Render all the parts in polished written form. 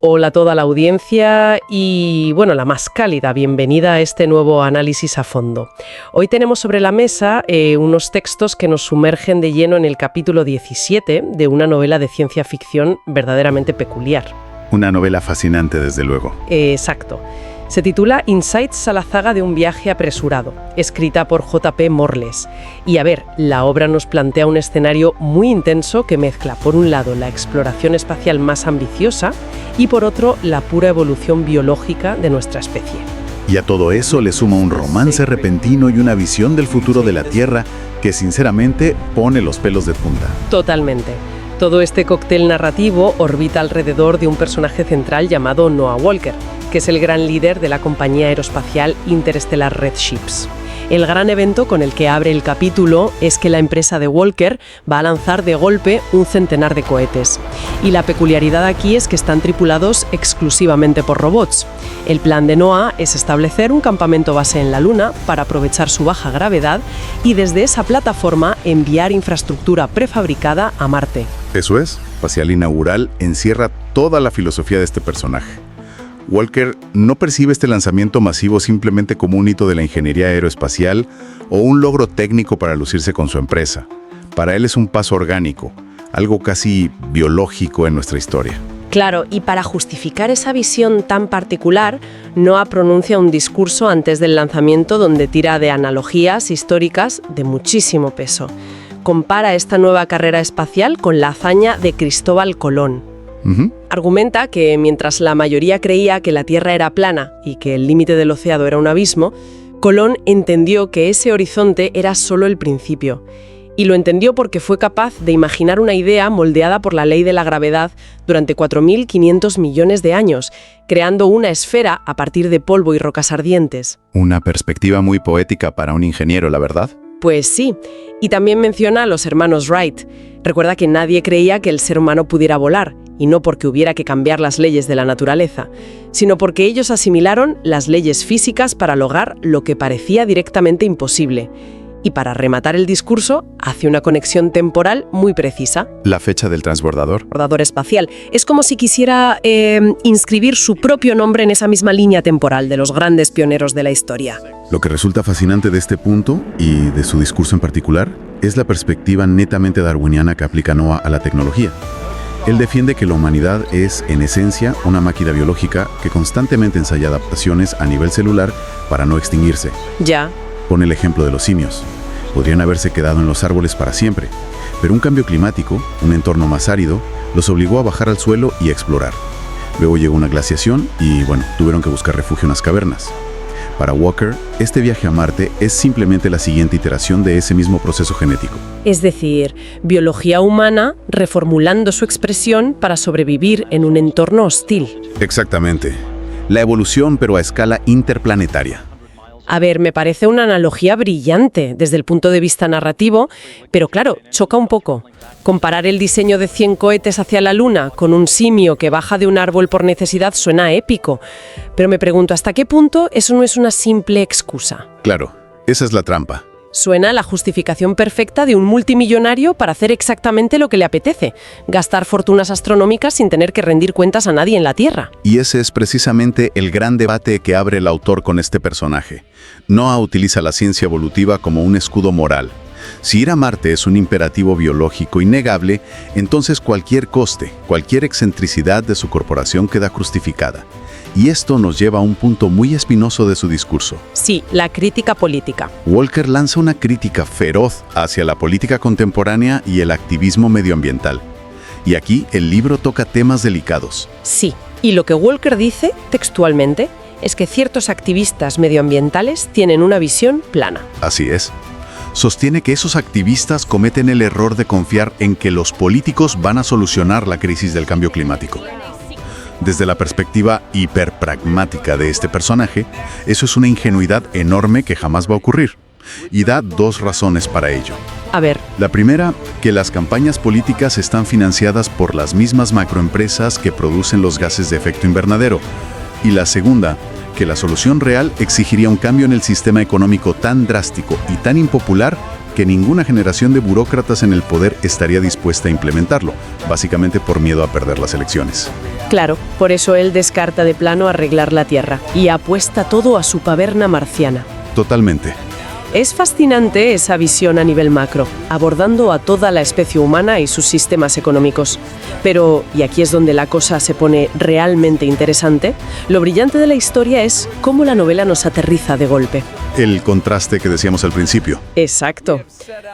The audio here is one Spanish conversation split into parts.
Hola a toda la audiencia y, bueno, la más cálida bienvenida a este nuevo análisis a fondo. Hoy tenemos sobre la mesa unos textos que nos sumergen de lleno en el capítulo 17 de una novela de ciencia ficción verdaderamente peculiar. Una novela fascinante, desde luego. Exacto. Se titula Insights a la zaga de un viaje apresurado, escrita por J.P. Morles. Y a ver, la obra nos plantea un escenario muy intenso que mezcla, por un lado, la exploración espacial más ambiciosa y, por otro, la pura evolución biológica de nuestra especie. Y a todo eso le suma un romance repentino y una visión del futuro de la Tierra que, sinceramente, pone los pelos de punta. Totalmente. Todo este cóctel narrativo orbita alrededor de un personaje central llamado Noah Walker, que es el gran líder de la compañía aeroespacial Interstellar Redships. El gran evento con el que abre el capítulo es que la empresa de Walker va a lanzar de golpe un centenar de cohetes. Y la peculiaridad aquí es que están tripulados exclusivamente por robots. El plan de Noah es establecer un campamento base en la Luna para aprovechar su baja gravedad y desde esa plataforma enviar infraestructura prefabricada a Marte. Eso es, Espacial Inaugural encierra toda la filosofía de este personaje. Walker no percibe este lanzamiento masivo simplemente como un hito de la ingeniería aeroespacial o un logro técnico para lucirse con su empresa. Para él es un paso orgánico, algo casi biológico en nuestra historia. Claro, y para justificar esa visión tan particular, Noah pronuncia un discurso antes del lanzamiento donde tira de analogías históricas de muchísimo peso. Compara esta nueva carrera espacial con la hazaña de Cristóbal Colón. Argumenta que mientras la mayoría creía que la Tierra era plana y que el límite del océano era un abismo, Colón entendió que ese horizonte era solo el principio. Y lo entendió porque fue capaz de imaginar una idea moldeada por la ley de la gravedad durante 4.500 millones de años, creando una esfera a partir de polvo y rocas ardientes. Una perspectiva muy poética para un ingeniero, ¿la verdad? Pues sí, y también menciona a los hermanos Wright. Recuerda que nadie creía que el ser humano pudiera volar, y no porque hubiera que cambiar las leyes de la naturaleza, sino porque ellos asimilaron las leyes físicas para lograr lo que parecía directamente imposible. Y para rematar el discurso, hace una conexión temporal muy precisa. La fecha del transbordador. Transbordador espacial. Es como si quisiera inscribir su propio nombre en esa misma línea temporal de los grandes pioneros de la historia. Lo que resulta fascinante de este punto, y de su discurso en particular, es la perspectiva netamente darwiniana que aplica Noah a la tecnología. Él defiende que la humanidad es, en esencia, una máquina biológica que constantemente ensaya adaptaciones a nivel celular para no extinguirse. Ya. Pone el ejemplo de los simios. Podrían haberse quedado en los árboles para siempre, pero un cambio climático, un entorno más árido, los obligó a bajar al suelo y a explorar. Luego llegó una glaciación y, tuvieron que buscar refugio en las cavernas. Para Walker, este viaje a Marte es simplemente la siguiente iteración de ese mismo proceso genético. Es decir, biología humana reformulando su expresión para sobrevivir en un entorno hostil. Exactamente. La evolución, pero a escala interplanetaria. A ver, me parece una analogía brillante desde el punto de vista narrativo, pero claro, choca un poco. Comparar el diseño de 100 cohetes hacia la Luna con un simio que baja de un árbol por necesidad suena épico. Pero me pregunto, ¿hasta qué punto eso no es una simple excusa? Claro, esa es la trampa. Suena la justificación perfecta de un multimillonario para hacer exactamente lo que le apetece, gastar fortunas astronómicas sin tener que rendir cuentas a nadie en la Tierra. Y ese es precisamente el gran debate que abre el autor con este personaje. Noah utiliza la ciencia evolutiva como un escudo moral. Si ir a Marte es un imperativo biológico innegable, entonces cualquier coste, cualquier excentricidad de su corporación queda justificada. Y esto nos lleva a un punto muy espinoso de su discurso. Sí, la crítica política. Walker lanza una crítica feroz hacia la política contemporánea y el activismo medioambiental. Y aquí el libro toca temas delicados. Sí, y lo que Walker dice, textualmente, es que ciertos activistas medioambientales tienen una visión plana. Así es. Sostiene que esos activistas cometen el error de confiar en que los políticos van a solucionar la crisis del cambio climático. Desde la perspectiva hiperpragmática de este personaje, eso es una ingenuidad enorme que jamás va a ocurrir. Y da dos razones para ello. A ver. La primera, que las campañas políticas están financiadas por las mismas macroempresas que producen los gases de efecto invernadero. Y la segunda, que la solución real exigiría un cambio en el sistema económico tan drástico y tan impopular que ninguna generación de burócratas en el poder estaría dispuesta a implementarlo, básicamente por miedo a perder las elecciones. Claro, por eso él descarta de plano arreglar la Tierra y apuesta todo a su caverna marciana. Totalmente. Es fascinante esa visión a nivel macro, abordando a toda la especie humana y sus sistemas económicos. Pero, y aquí es donde la cosa se pone realmente interesante, lo brillante de la historia es cómo la novela nos aterriza de golpe. El contraste que decíamos al principio. Exacto.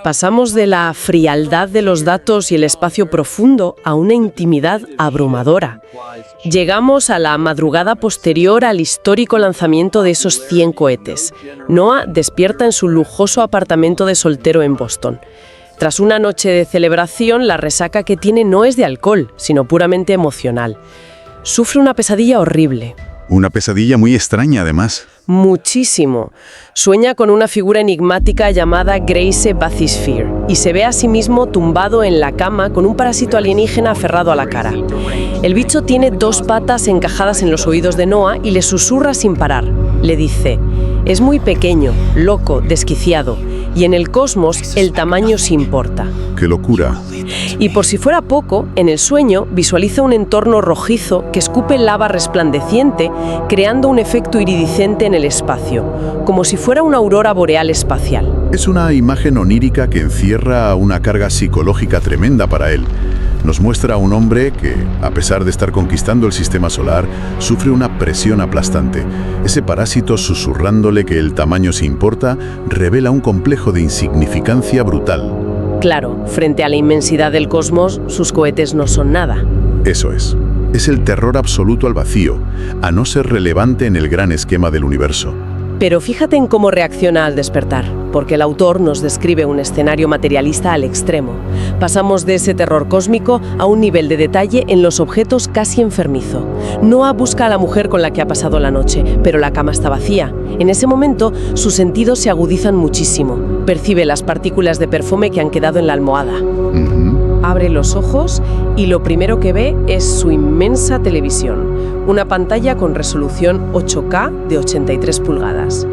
Pasamos de la frialdad de los datos y el espacio profundo a una intimidad abrumadora. Llegamos a la madrugada posterior al histórico lanzamiento de esos 100 cohetes. Noah despierta en su lujoso apartamento de soltero en Boston. Tras una noche de celebración, la resaca que tiene no es de alcohol, sino puramente emocional. Sufre una pesadilla horrible. Una pesadilla muy extraña, además. Muchísimo. Sueña con una figura enigmática llamada Grace Bathysphere y se ve a sí mismo tumbado en la cama con un parásito alienígena aferrado a la cara. El bicho tiene 2 patas encajadas en los oídos de Noah y le susurra sin parar. Le dice: es muy pequeño, loco, desquiciado, y en el cosmos el tamaño sí importa. ¡Qué locura! Y por si fuera poco, en el sueño visualiza un entorno rojizo que escupe lava resplandeciente, creando un efecto iridiscente en el espacio, como si fuera una aurora boreal espacial. Es una imagen onírica que encierra una carga psicológica tremenda para él. Nos muestra a un hombre que, a pesar de estar conquistando el sistema solar, sufre una presión aplastante. Ese parásito susurrándole que el tamaño sí importa, revela un complejo de insignificancia brutal. Claro, frente a la inmensidad del cosmos, sus cohetes no son nada. Eso es. Es el terror absoluto al vacío, a no ser relevante en el gran esquema del universo. Pero fíjate en cómo reacciona al despertar, porque el autor nos describe un escenario materialista al extremo. Pasamos de ese terror cósmico a un nivel de detalle en los objetos casi enfermizo. Noah busca a la mujer con la que ha pasado la noche, pero la cama está vacía. En ese momento, sus sentidos se agudizan muchísimo. Percibe las partículas de perfume que han quedado en la almohada. Abre los ojos y lo primero que ve es su inmensa televisión. Una pantalla con resolución 8K de 83 pulgadas.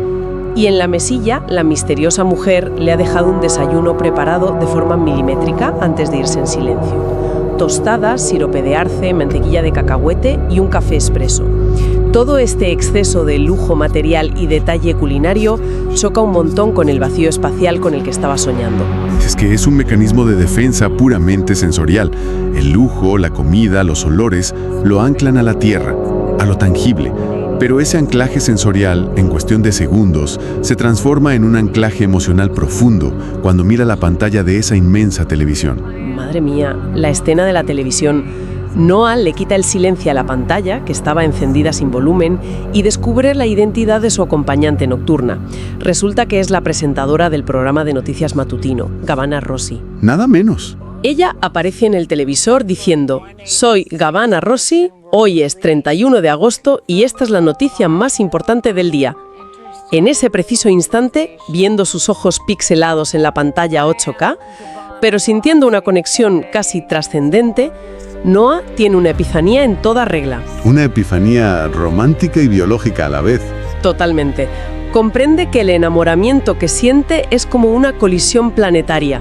Y en la mesilla, la misteriosa mujer le ha dejado un desayuno preparado de forma milimétrica antes de irse en silencio. Tostadas, sirope de arce, mantequilla de cacahuete y un café expreso. Todo este exceso de lujo material y detalle culinario choca un montón con el vacío espacial con el que estaba soñando. Es que es un mecanismo de defensa puramente sensorial. El lujo, la comida, los olores, lo anclan a la tierra, a lo tangible. Pero ese anclaje sensorial, en cuestión de segundos, se transforma en un anclaje emocional profundo cuando mira la pantalla de esa inmensa televisión. Madre mía, la escena de la televisión. Noah le quita el silencio a la pantalla, que estaba encendida sin volumen, y descubre la identidad de su acompañante nocturna. Resulta que es la presentadora del programa de noticias matutino, Gavanna Rossi. Nada menos. Ella aparece en el televisor diciendo: soy Gavanna Rossi, hoy es 31 de agosto y esta es la noticia más importante del día. En ese preciso instante, viendo sus ojos pixelados en la pantalla 8K, pero sintiendo una conexión casi trascendente, Noah tiene una epifanía en toda regla. Una epifanía romántica y biológica a la vez. Totalmente. Comprende que el enamoramiento que siente es como una colisión planetaria.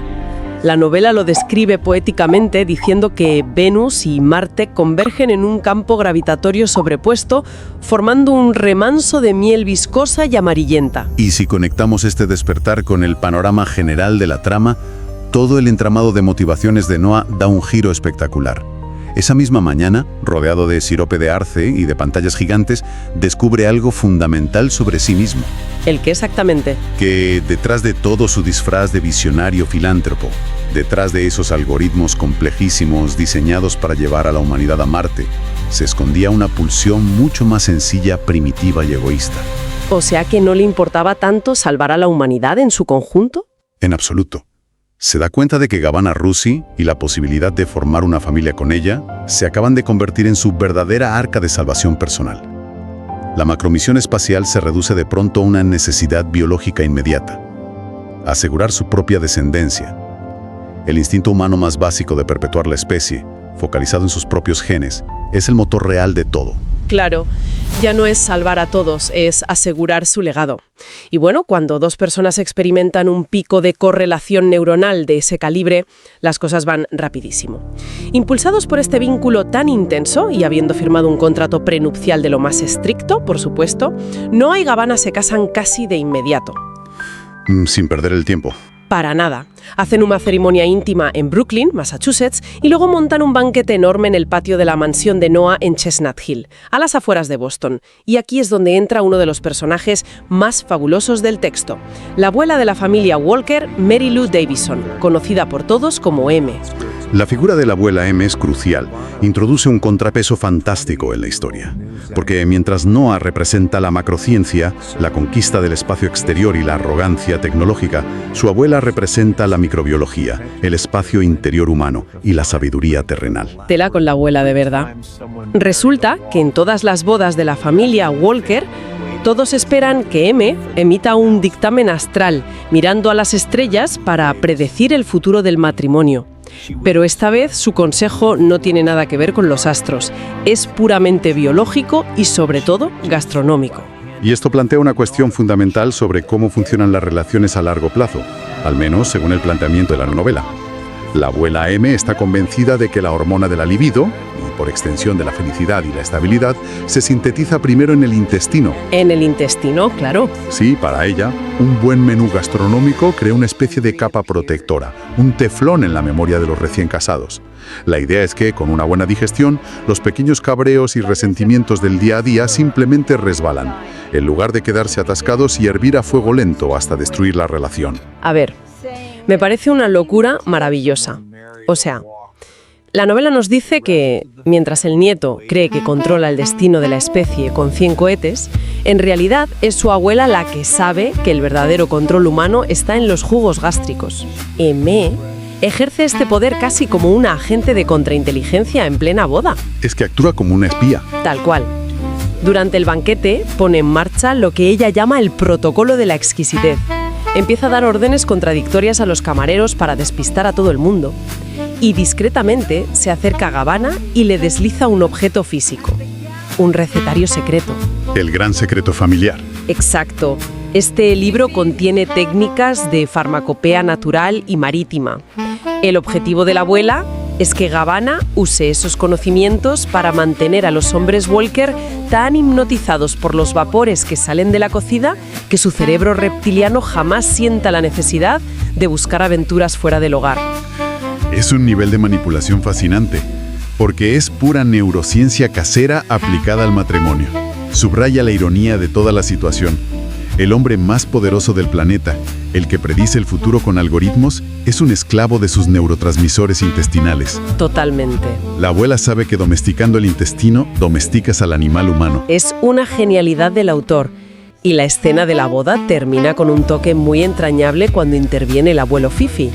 La novela lo describe poéticamente diciendo que Venus y Marte convergen en un campo gravitatorio sobrepuesto, formando un remanso de miel viscosa y amarillenta. Y si conectamos este despertar con el panorama general de la trama, todo el entramado de motivaciones de Noah da un giro espectacular. Esa misma mañana, rodeado de sirope de arce y de pantallas gigantes, descubre algo fundamental sobre sí mismo. ¿El qué exactamente? Que detrás de todo su disfraz de visionario filántropo, detrás de esos algoritmos complejísimos diseñados para llevar a la humanidad a Marte, se escondía una pulsión mucho más sencilla, primitiva y egoísta. O sea que no le importaba tanto salvar a la humanidad en su conjunto. En absoluto. Se da cuenta de que Gavanna Rossi y la posibilidad de formar una familia con ella se acaban de convertir en su verdadera arca de salvación personal. La macromisión espacial se reduce de pronto a una necesidad biológica inmediata: asegurar su propia descendencia. El instinto humano más básico de perpetuar la especie, focalizado en sus propios genes, es el motor real de todo. Claro, ya no es salvar a todos, es asegurar su legado. Y bueno, cuando dos personas experimentan un pico de correlación neuronal de ese calibre, las cosas van rapidísimo. Impulsados por este vínculo tan intenso y habiendo firmado un contrato prenupcial de lo más estricto, por supuesto, Noah y Gabbana se casan casi de inmediato. Sin perder el tiempo. Para nada. Hacen una ceremonia íntima en Brooklyn, Massachusetts, y luego montan un banquete enorme en el patio de la mansión de Noah en Chestnut Hill, a las afueras de Boston. Y aquí es donde entra uno de los personajes más fabulosos del texto, la abuela de la familia Walker, Mary Lou Davison, conocida por todos como M. La figura de la abuela M es crucial. Introduce un contrapeso fantástico en la historia. Porque mientras Noah representa la macrociencia, la conquista del espacio exterior y la arrogancia tecnológica, su abuela representa la microbiología, el espacio interior humano y la sabiduría terrenal. Tela con la abuela de verdad. Resulta que en todas las bodas de la familia Walker, todos esperan que M emita un dictamen astral, mirando a las estrellas para predecir el futuro del matrimonio. Pero esta vez su consejo no tiene nada que ver con los astros. Es puramente biológico y, sobre todo, gastronómico. Y esto plantea una cuestión fundamental sobre cómo funcionan las relaciones a largo plazo, al menos según el planteamiento de la novela. La abuela M está convencida de que la hormona de la libido, y por extensión de la felicidad y la estabilidad, se sintetiza primero en el intestino. En el intestino, claro. Sí, para ella, un buen menú gastronómico crea una especie de capa protectora, un teflón en la memoria de los recién casados. La idea es que, con una buena digestión, los pequeños cabreos y resentimientos del día a día simplemente resbalan, en lugar de quedarse atascados y hervir a fuego lento hasta destruir la relación. A ver, me parece una locura maravillosa. O sea, la novela nos dice que, mientras el nieto cree que controla el destino de la especie con 100 cohetes, en realidad es su abuela la que sabe que el verdadero control humano está en los jugos gástricos. M ejerce este poder casi como una agente de contrainteligencia en plena boda. Es que actúa como una espía. Tal cual. Durante el banquete pone en marcha lo que ella llama el protocolo de la exquisitez. Empieza a dar órdenes contradictorias a los camareros para despistar a todo el mundo. Y discretamente se acerca a Gabbana y le desliza un objeto físico. Un recetario secreto. El gran secreto familiar. Exacto. Este libro contiene técnicas de farmacopea natural y marítima. El objetivo de la abuela es que Gabbana use esos conocimientos para mantener a los hombres Walker tan hipnotizados por los vapores que salen de la cocida que su cerebro reptiliano jamás sienta la necesidad de buscar aventuras fuera del hogar. Es un nivel de manipulación fascinante, porque es pura neurociencia casera aplicada al matrimonio. Subraya la ironía de toda la situación. El hombre más poderoso del planeta, el que predice el futuro con algoritmos, es un esclavo de sus neurotransmisores intestinales. Totalmente. La abuela sabe que domesticando el intestino, domesticas al animal humano. Es una genialidad del autor. Y la escena de la boda termina con un toque muy entrañable cuando interviene el abuelo Fifi.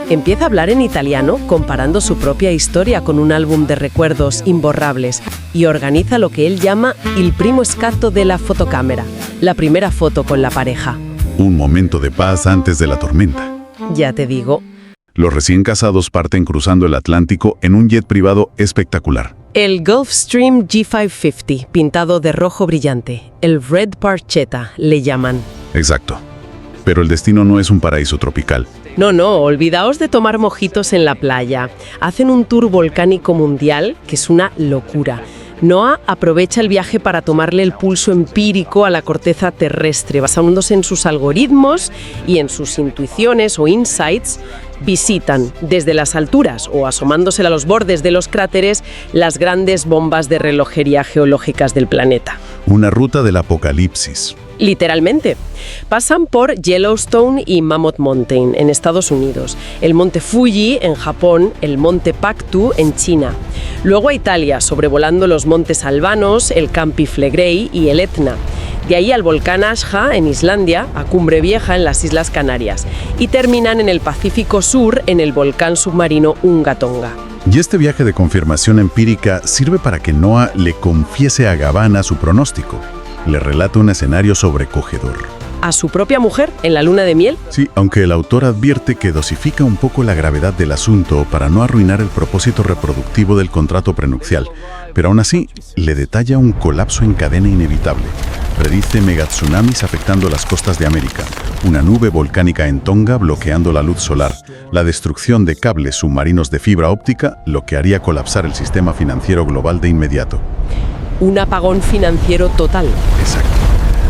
Empieza a hablar en italiano, comparando su propia historia con un álbum de recuerdos imborrables, y organiza lo que él llama il primo scatto della fotocamera, la primera foto con la pareja. Un momento de paz antes de la tormenta. Ya te digo. Los recién casados parten cruzando el Atlántico en un jet privado espectacular. El Gulfstream G550, pintado de rojo brillante. El Red Barchetta, le llaman. Exacto. Pero el destino no es un paraíso tropical. No, olvidaos de tomar mojitos en la playa. Hacen un tour volcánico mundial, que es una locura. Noah aprovecha el viaje para tomarle el pulso empírico a la corteza terrestre, basándose en sus algoritmos y en sus intuiciones o insights. Visitan desde las alturas o asomándose a los bordes de los cráteres las grandes bombas de relojería geológicas del planeta. Una ruta del apocalipsis. Literalmente. Pasan por Yellowstone y Mammoth Mountain en Estados Unidos, el monte Fuji en Japón, el monte Paktu en China. Luego a Italia, sobrevolando los montes albanos, el Campi Flegrei y el Etna. De ahí al volcán Ashja en Islandia, a Cumbre Vieja en las Islas Canarias. Y terminan en el Pacífico Sur en el volcán submarino Unga Tonga. Y este viaje de confirmación empírica sirve para que Noah le confiese a Gabbana su pronóstico. Le relata un escenario sobrecogedor. a su propia mujer en la luna de miel. Sí, aunque el autor advierte que dosifica un poco la gravedad del asunto para no arruinar el propósito reproductivo del contrato prenupcial, pero aún así le detalla un colapso en cadena inevitable. Predice megatsunamis afectando las costas de América, una nube volcánica en Tonga bloqueando la luz solar, la destrucción de cables submarinos de fibra óptica, lo que haría colapsar el sistema financiero global de inmediato. Un apagón financiero total. Exacto.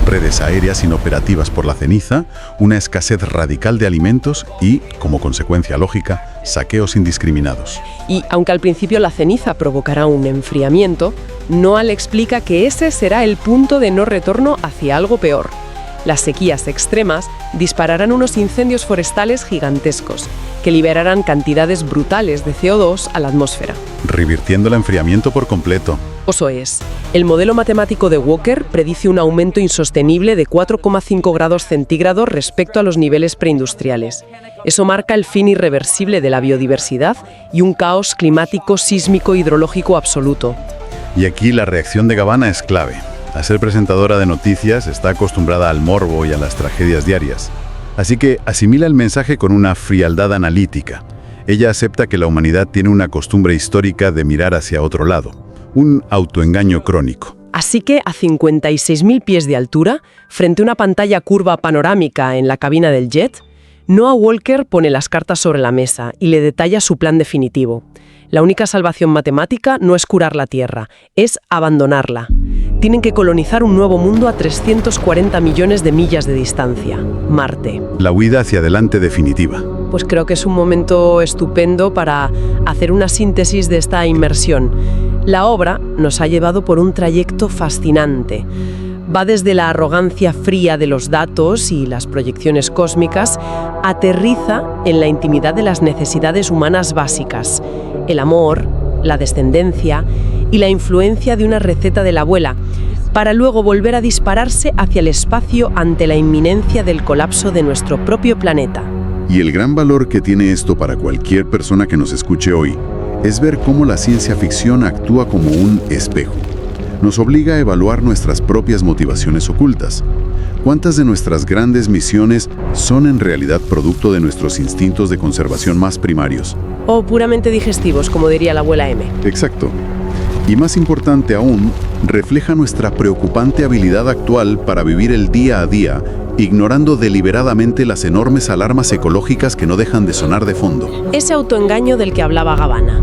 Redes aéreas inoperativas por la ceniza, una escasez radical de alimentos y, como consecuencia lógica, saqueos indiscriminados. Y aunque al principio la ceniza provocará un enfriamiento, Noah explica que ese será el punto de no retorno hacia algo peor. Las sequías extremas dispararán unos incendios forestales gigantescos, que liberarán cantidades brutales de CO2 a la atmósfera. Revirtiendo el enfriamiento por completo. Eso es. El modelo matemático de Walker predice un aumento insostenible de 4,5 grados centígrados respecto a los niveles preindustriales. Eso marca el fin irreversible de la biodiversidad y un caos climático, sísmico, hidrológico absoluto. Y aquí la reacción de Gabbana es clave. Al ser presentadora de noticias, está acostumbrada al morbo y a las tragedias diarias. Así que asimila el mensaje con una frialdad analítica. Ella acepta que la humanidad tiene una costumbre histórica de mirar hacia otro lado. Un autoengaño crónico. Así que a 56.000 pies de altura, frente a una pantalla curva panorámica en la cabina del jet, Noah Walker pone las cartas sobre la mesa y le detalla su plan definitivo. La única salvación matemática no es curar la Tierra, es abandonarla. Tienen que colonizar un nuevo mundo a 340 millones de millas de distancia, Marte. La huida hacia adelante definitiva. Pues creo que es un momento estupendo para hacer una síntesis de esta inmersión. La obra nos ha llevado por un trayecto fascinante. Va desde la arrogancia fría de los datos y las proyecciones cósmicas, aterriza en la intimidad de las necesidades humanas básicas, el amor, la descendencia y la influencia de una receta de la abuela, para luego volver a dispararse hacia el espacio ante la inminencia del colapso de nuestro propio planeta. Y el gran valor que tiene esto para cualquier persona que nos escuche hoy es ver cómo la ciencia ficción actúa como un espejo. Nos obliga a evaluar nuestras propias motivaciones ocultas. ¿Cuántas de nuestras grandes misiones son en realidad producto de nuestros instintos de conservación más primarios? O puramente digestivos, como diría la abuela M. Exacto. Y más importante aún, refleja nuestra preocupante habilidad actual para vivir el día a día, ignorando deliberadamente las enormes alarmas ecológicas que no dejan de sonar de fondo. Ese autoengaño del que hablaba Gabbana.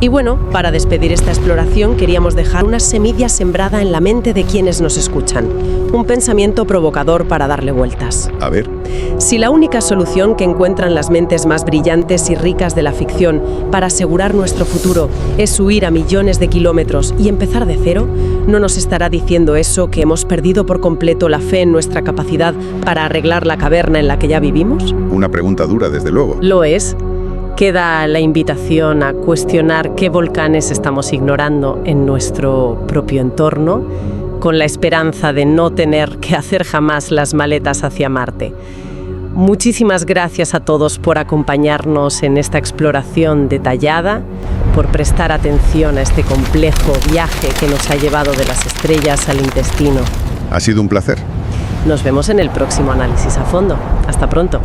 Y bueno, para despedir esta exploración queríamos dejar una semilla sembrada en la mente de quienes nos escuchan. Un pensamiento provocador para darle vueltas. A ver. Si la única solución que encuentran las mentes más brillantes y ricas de la ficción para asegurar nuestro futuro es huir a millones de kilómetros y empezar de cero, ¿no nos estará diciendo eso que hemos perdido por completo la fe en nuestra capacidad para arreglar la caverna en la que ya vivimos? Una pregunta dura, desde luego. Lo es. Queda la invitación a cuestionar qué volcanes estamos ignorando en nuestro propio entorno, con la esperanza de no tener que hacer jamás las maletas hacia Marte. Muchísimas gracias a todos por acompañarnos en esta exploración detallada, por prestar atención a este complejo viaje que nos ha llevado de las estrellas al intestino. Ha sido un placer. Nos vemos en el próximo análisis a fondo. Hasta pronto.